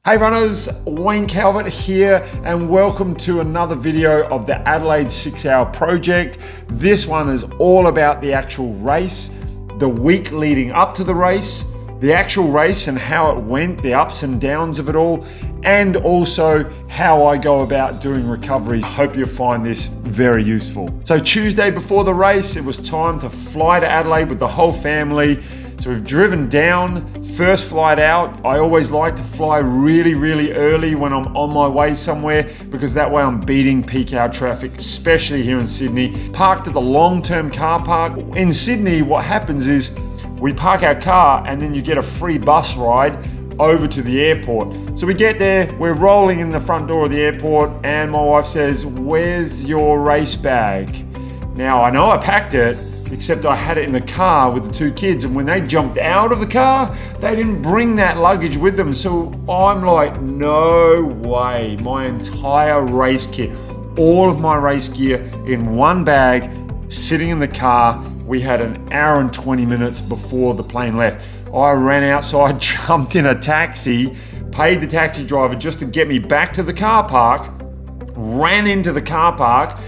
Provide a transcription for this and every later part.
Hey runners, Wayne Calvert here and welcome to another video of the Adelaide 6 Hour Project. This one is all about the actual race, the week leading up to the race, the actual race and how it went, the ups and downs of it all, and also how I go about doing recovery. I hope you'll find this very useful. So Tuesday before the race, it was time to fly to Adelaide with the whole family. So we've driven down, first flight out. I always like to fly really early when I'm on my way somewhere because that way I'm beating peak hour traffic, especially here in Sydney. Parked at the long-term car park. In Sydney, what happens is we park our car and then you get a free bus ride over to the airport. So we get there, we're rolling in the front door of the airport and my wife says, "Where's your race bag?" Now I know I packed it, except I had it in the car with the two kids, and when they jumped out of the car, they didn't bring that luggage with them. So I'm like, no way, my entire race kit, all of my race gear in one bag, sitting in the car. We had an hour and 20 minutes before the plane left. I ran outside, jumped in a taxi, paid the taxi driver just to get me back to the car park, ran into the car park,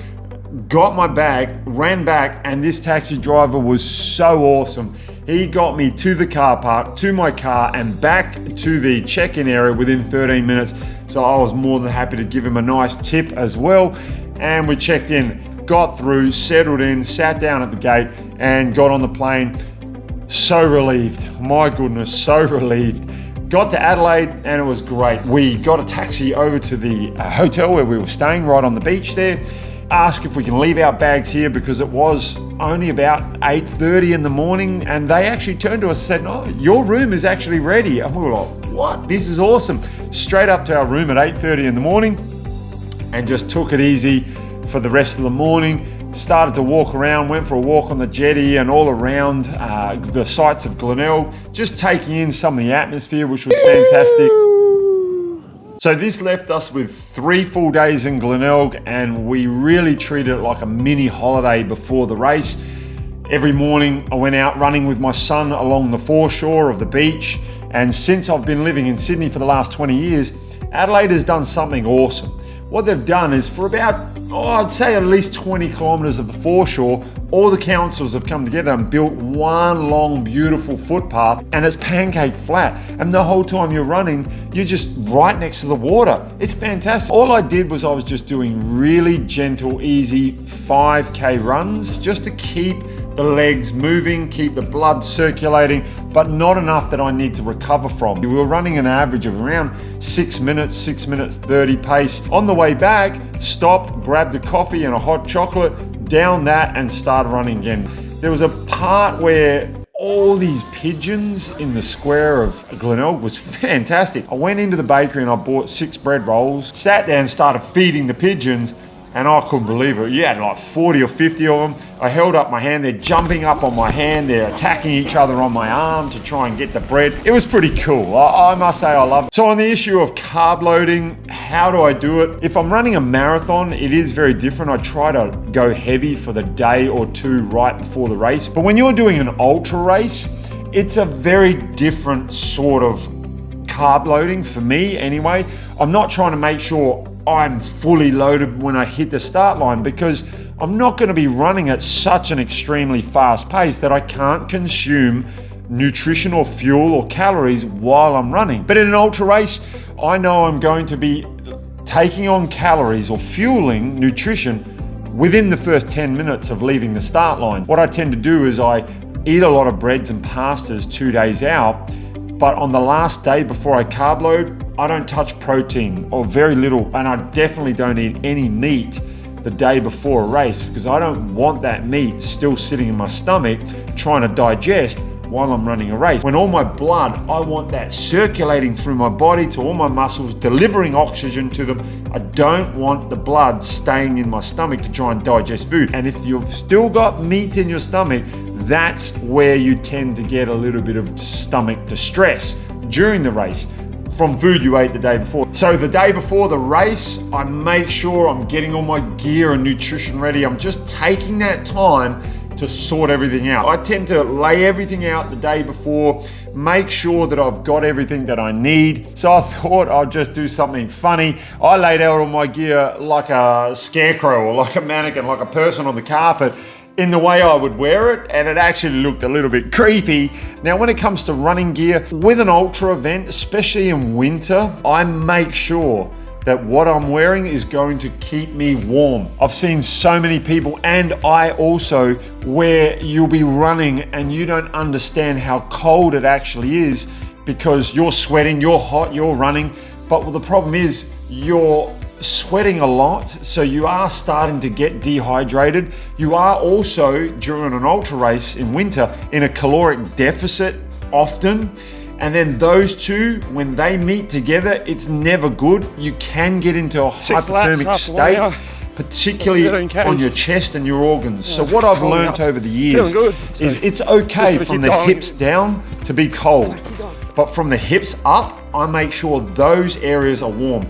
got my bag, ran back, and this taxi driver was so awesome. He got me to the car park, to my car, and back to the check-in area within 13 minutes. So I was more than happy to give him a nice tip as well. And we checked in, got through, settled in, sat down at the gate, and got on the plane. So relieved, my goodness, so relieved. Got to Adelaide and it was great. We got a taxi over to the hotel where we were staying, right on the beach there. Asked if we can leave our bags here because it was only about 8:30 in the morning, and they actually turned to us and said, "Oh, your room is actually ready." And we were like, "What? This is awesome." Straight up to our room at 8:30 in the morning and just took it easy for the rest of the morning. Started to walk around, went for a walk on the jetty and all around the sights of Glenelg, just taking in some of the atmosphere, which was fantastic. So this left us with 3 full days in Glenelg, and we really treated it like a mini holiday before the race. Every morning I went out running with my son along the foreshore of the beach, and since I've been living in Sydney for the last 20 years, Adelaide has done something awesome. What they've done is for about, I'd say at least 20 kilometres of the foreshore, all the councils have come together and built one long, beautiful footpath, and it's pancake flat. And the whole time you're running, you're just right next to the water. It's fantastic. All I did was I was just doing really gentle, easy 5K runs just to keep the legs moving, keep the blood circulating, but not enough that I need to recover from. We were running an average of around 6 minutes 30 pace. On the way back, stopped, grabbed a coffee and a hot chocolate, down that and started running again. There was a part where all these pigeons in the square of Glenelg was fantastic. I went into the bakery and I bought 6 bread rolls, sat there and started feeding the pigeons, and I couldn't believe it. You had like 40 or 50 of them. I held up my hand, they're jumping up on my hand, they're attacking each other on my arm to try and get the bread. It was pretty cool. I must say I love it. So on the issue of carb loading, how do I do it? If I'm running a marathon, it is very different. I try to go heavy for the day or two right before the race. But when you're doing an ultra race, it's a very different sort of carb loading for me anyway. I'm not trying to make sure I'm fully loaded when I hit the start line because I'm not going to be running at such an extremely fast pace that I can't consume nutrition or fuel or calories while I'm running. But in an ultra race, I know I'm going to be taking on calories or fueling nutrition within the first 10 minutes of leaving the start line. What I tend to do is I eat a lot of breads and pastas 2 days out, but on the last day before I carb load, I don't touch protein or very little, and I definitely don't eat any meat the day before a race because I don't want that meat still sitting in my stomach trying to digest while I'm running a race. When all my blood, I want that circulating through my body to all my muscles, delivering oxygen to them. I don't want the blood staying in my stomach to try and digest food. And if you've still got meat in your stomach, that's where you tend to get a little bit of stomach distress during the race from food you ate the day before. So the day before the race, I make sure I'm getting all my gear and nutrition ready. I'm just taking that time to sort everything out. I tend to lay everything out the day before, make sure that I've got everything that I need. So I thought I'd just do something funny. I laid out all my gear like a scarecrow or like a mannequin, like a person on the carpet, in the way I would wear it, and it actually looked a little bit creepy. Now, when it comes to running gear, with an ultra event, especially in winter, I make sure that what I'm wearing is going to keep me warm. I've seen so many people, and I also, where you'll be running and you don't understand how cold it actually is because you're sweating, you're hot, you're running, but the problem is you're sweating a lot, so you are starting to get dehydrated. You are also, during an ultra race in winter, in a caloric deficit often. And then those two, when they meet together, it's never good. You can get into a hypothermic state, particularly on your chest and your organs. So what I've learned over the years is it's okay from the hips down to be cold, but from the hips up, I make sure those areas are warm.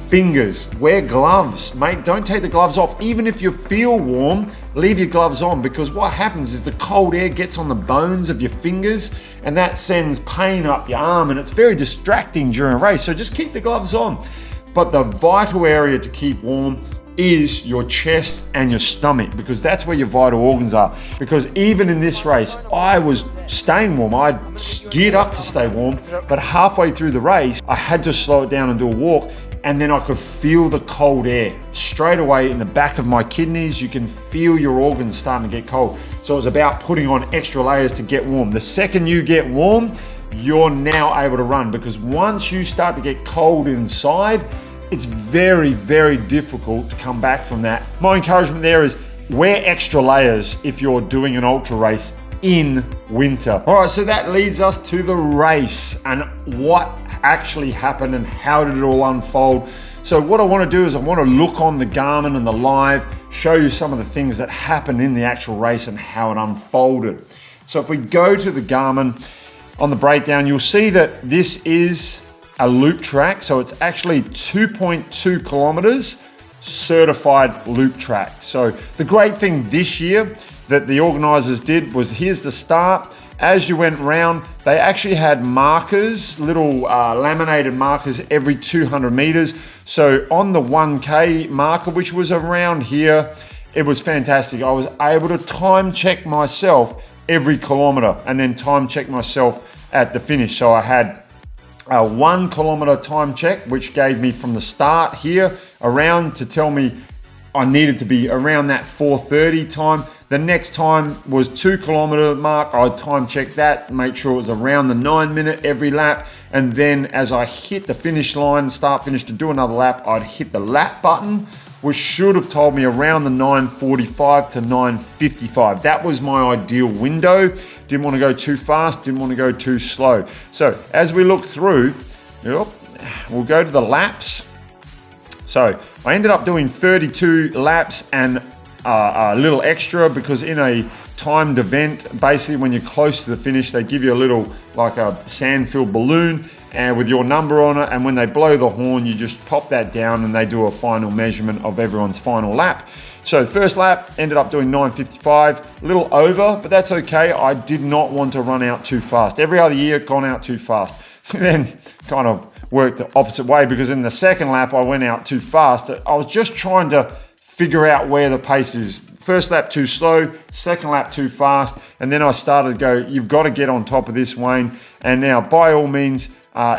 Fingers, wear gloves, mate. Don't take the gloves off. Even if you feel warm, leave your gloves on, because what happens is the cold air gets on the bones of your fingers and that sends pain up your arm, and it's very distracting during a race. So just keep the gloves on. But the vital area to keep warm is your chest and your stomach, because that's where your vital organs are. Because even in this race, I was staying warm. I geared up to stay warm, but halfway through the race, I had to slow it down and do a walk. And then I could feel the cold air straight away in the back of my kidneys. You can feel your organs starting to get cold. So it was about putting on extra layers to get warm. The second you get warm, you're now able to run, because once you start to get cold inside, it's very, very difficult to come back from that. My encouragement there is wear extra layers if you're doing an ultra race in winter. All right, so that leads us to the race and what actually happened and how did it all unfold. So what I want to do is I want to look on the Garmin and the live, show you some of the things that happened in the actual race and how it unfolded. So if we go to the Garmin on the breakdown, you'll see that this is a loop track. So it's actually 2.2 kilometers certified loop track. So the great thing this year that the organizers did was, here's the start. As you went round, they actually had markers, little laminated markers every 200 meters. So on the 1K marker, which was around here, it was fantastic. I was able to time check myself every kilometer and then time check myself at the finish. So I had a 1 kilometer time check, which gave me from the start here around to tell me I needed to be around that 4:30 time. The next time was 2 kilometer mark. I time checked that, make sure it was around the 9 minute every lap. And then as I hit the finish line, start finish to do another lap, I'd hit the lap button, which should have told me around the 9:45 to 9:55. That was my ideal window. Didn't want to go too fast, didn't want to go too slow. So as we look through, we'll go to the laps. So I ended up doing 32 laps and a little extra, because in a timed event, basically when you're close to the finish, they give you a little, like a sand-filled balloon and with your number on it, and when they blow the horn, you just pop that down and they do a final measurement of everyone's final lap. So the first lap ended up doing 9:55, a little over, but that's okay. I did not want to run out too fast. Every other year, gone out too fast. Then kind of worked the opposite way, because in the second lap, I went out too fast. I was just trying to figure out where the pace is. First lap too slow, second lap too fast, and then I started to go, you've got to get on top of this, Wayne. And now, by all means,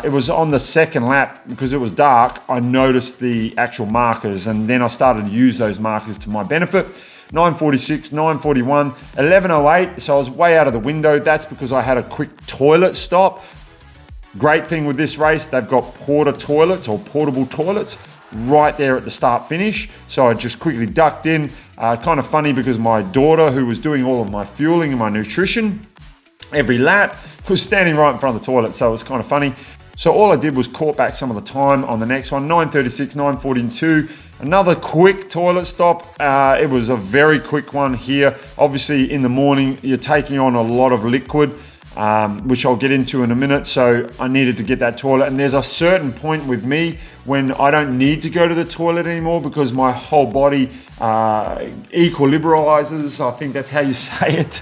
it was on the second lap, because it was dark, I noticed the actual markers, and then I started to use those markers to my benefit. 9:46, 9:41, 11:08, so I was way out of the window. That's because I had a quick toilet stop. Great thing with this race, they've got porta toilets or portable toilets right there at the start finish. So I just quickly ducked in. Kind of funny, because my daughter, who was doing all of my fueling and my nutrition every lap, was standing right in front of the toilet. So it was kind of funny. So all I did was caught back some of the time on the next one, 9:36, 9:42. Another quick toilet stop. It was a very quick one here. Obviously in the morning, you're taking on a lot of liquid. which I'll get into in a minute. So I needed to get that toilet. And there's a certain point with me when I don't need to go to the toilet anymore because my whole body equilibrializes. I think that's how you say it.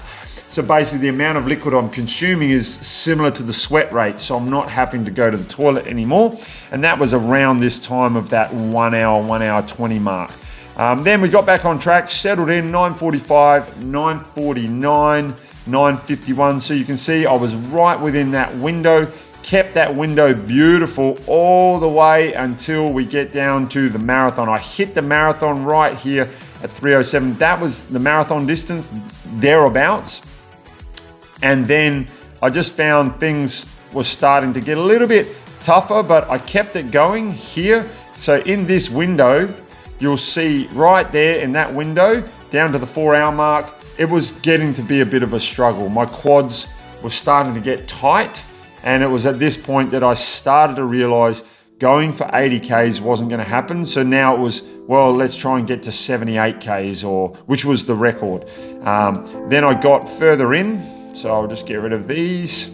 So basically the amount of liquid I'm consuming is similar to the sweat rate. So I'm not having to go to the toilet anymore. And that was around this time of that 1 hour 20 mark. Then we got back on track, settled in, 9:45, 9:49, 9:51. So you can see I was right within that window, kept that window beautiful all the way until we get down to the marathon. I hit the marathon right here at 3:07. That was the marathon distance, thereabouts. And then I just found things were starting to get a little bit tougher, but I kept it going here. So in this window, you'll see right there in that window, down to the 4 hour mark, it was getting to be a bit of a struggle. My quads were starting to get tight. And it was at this point that I started to realize going for 80 Ks wasn't going to happen. So now it was, well, let's try and get to 78 Ks, which was the record. Then I got further in. So I'll just get rid of these.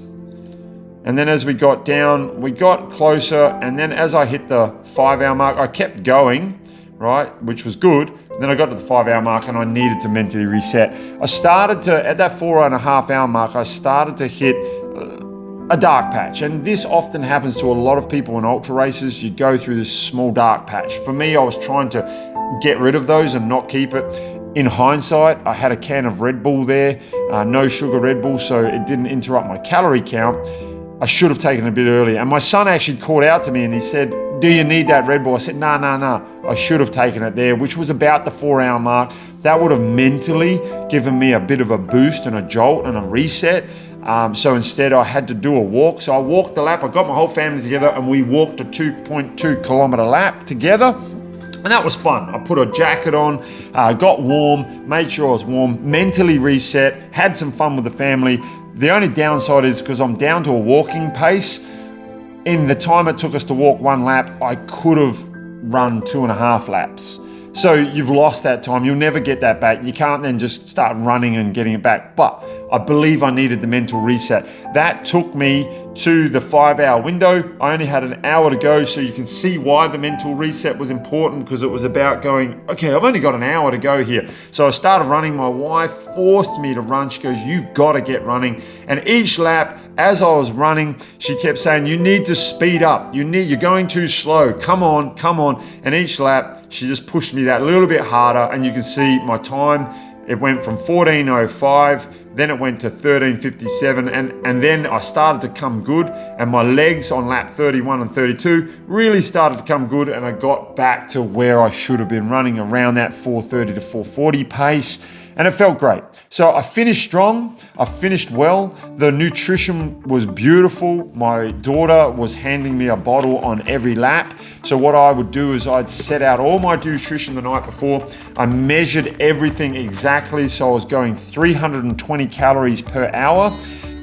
And then as we got down, we got closer. And then as I hit the 5 hour mark, I kept going, right, which was good. And then I got to the 5 hour mark and I needed to mentally reset. I started to, at that 4.5 hour mark, I started to hit a dark patch. And this often happens to a lot of people in ultra races. You go through this small dark patch. For me, I was trying to get rid of those and not keep it. In hindsight, I had a can of Red Bull there, no sugar Red Bull, so it didn't interrupt my calorie count. I should have taken it a bit earlier. And my son actually called out to me and he said, do you need that Red Bull? I said, no. I should have taken it there, which was about the 4 hour mark. That would have mentally given me a bit of a boost and a jolt and a reset. So instead I had to do a walk. So I walked the lap, I got my whole family together and we walked a 2.2 kilometer lap together. And that was fun. I put a jacket on, got warm, made sure I was warm, mentally reset, had some fun with the family. The only downside is because I'm down to a walking pace, in the time it took us to walk 1 lap, I could have run 2.5 laps. So you've lost that time. You'll never get that back. You can't then just start running and getting it back. But I believe I needed the mental reset. That took me to the 5 hour window. I only had an hour to go, so you can see why the mental reset was important, because it was about going, okay, I've only got an hour to go here. So I started running. My wife forced me to run. She goes, you've got to get running. And each lap, as I was running, she kept saying, you need to speed up. You're going too slow. Come on. And each lap, she just pushed me that little bit harder, and you can see my time, it went from 14:05, then it went to 13:57, and then I started to come good, and my legs on lap 31 and 32 really started to come good, and I got back to where I should have been running, around that 4:30 to 4:40 pace. And it felt great. So I finished strong, I finished well. The nutrition was beautiful. My daughter was handing me a bottle on every lap. So what I would do is I'd set out all my nutrition the night before. I measured everything exactly. So I was going 320 calories per hour.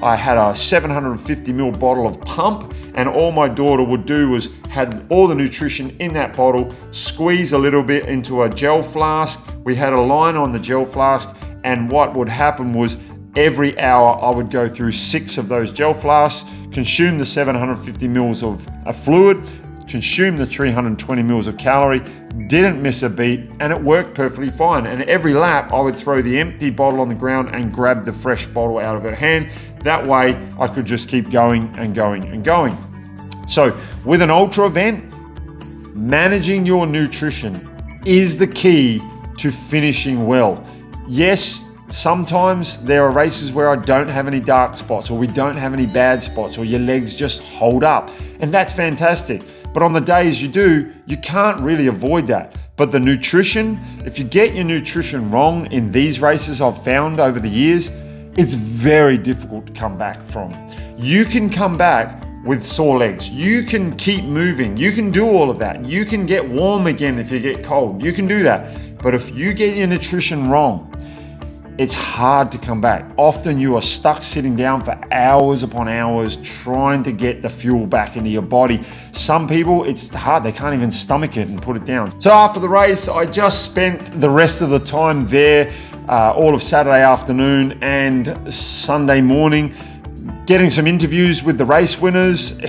I had a 750 ml bottle of pump, and all my daughter would do was had all the nutrition in that bottle, squeeze a little bit into a gel flask. We had a line on the gel flask, and what would happen was every hour I would go through 6 of those gel flasks, consume the 750 mils of a fluid, consume the 320 mils of calorie, didn't miss a beat, and it worked perfectly fine. And every lap I would throw the empty bottle on the ground and grab the fresh bottle out of her hand. That way I could just keep going and going and going. So with an ultra event, managing your nutrition is the key to finishing well. Yes, sometimes there are races where I don't have any dark spots, or we don't have any bad spots, or your legs just hold up, and that's fantastic. But on the days you do, you can't really avoid that. But the nutrition, if you get your nutrition wrong in these races I've found over the years, it's very difficult to come back from. You can come back with sore legs. You can keep moving. You can do all of that. You can get warm again if you get cold. You can do that. But if you get your nutrition wrong, it's hard to come back. Often you are stuck sitting down for hours upon hours trying to get the fuel back into your body. Some people, it's hard. They can't even stomach it and put it down. So after the race, I just spent the rest of the time there, all of Saturday afternoon and Sunday morning, getting some interviews with the race winners,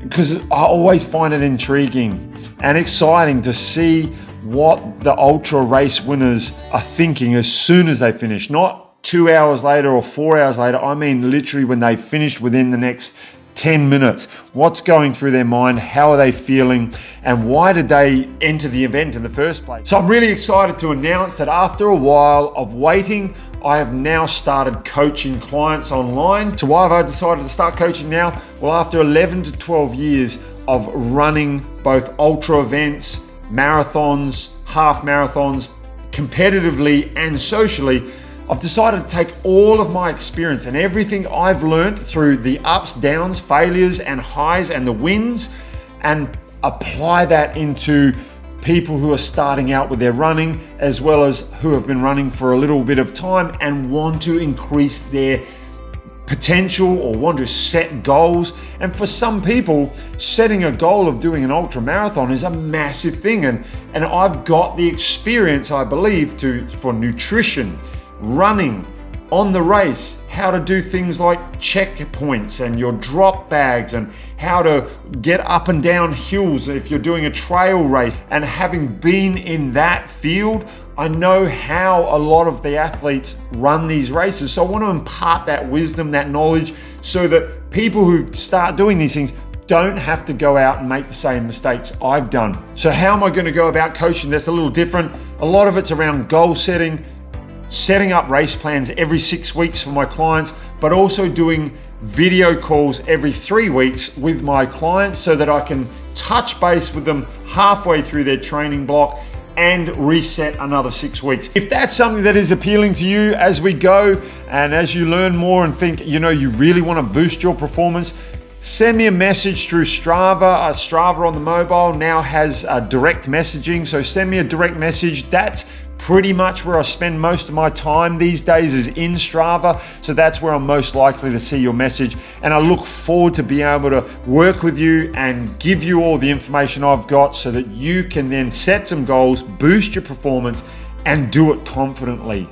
because I always find it intriguing and exciting to see what the ultra race winners are thinking as soon as they finish. Not 2 hours later or 4 hours later. I mean, literally when they finish within the next 10 minutes. What's going through their mind? How are they feeling? And why did they enter the event in the first place? So I'm really excited to announce that after a while of waiting, I have now started coaching clients online. So why have I decided to start coaching now? Well, after 11 to 12 years of running both ultra events, marathons, half marathons, competitively and socially, I've decided to take all of my experience and everything I've learned through the ups, downs, failures, and highs and the wins, and apply that into people who are starting out with their running, as well as who have been running for a little bit of time and want to increase their potential or want to set goals. And for some people, setting a goal of doing an ultra marathon is a massive thing. And I've got the experience, I believe, for nutrition, running, on the race, how to do things like checkpoints and your drop bags, and how to get up and down hills if you're doing a trail race. And having been in that field, I know how a lot of the athletes run these races. So I want to impart that wisdom, that knowledge, so that people who start doing these things don't have to go out and make the same mistakes I've done. So how am I going to go about coaching? That's a little different. A lot of it's around goal setting up race plans every 6 weeks for my clients, but also doing video calls every 3 weeks with my clients so that I can touch base with them halfway through their training block and reset another 6 weeks. If that's something that is appealing to you as we go, and as you learn more and think, you really want to boost your performance, send me a message through Strava. Strava on the mobile now has direct messaging, so send me a direct message. That's pretty much where I spend most of my time these days, is in Strava. So that's where I'm most likely to see your message. And I look forward to being able to work with you and give you all the information I've got so that you can then set some goals, boost your performance, and do it confidently.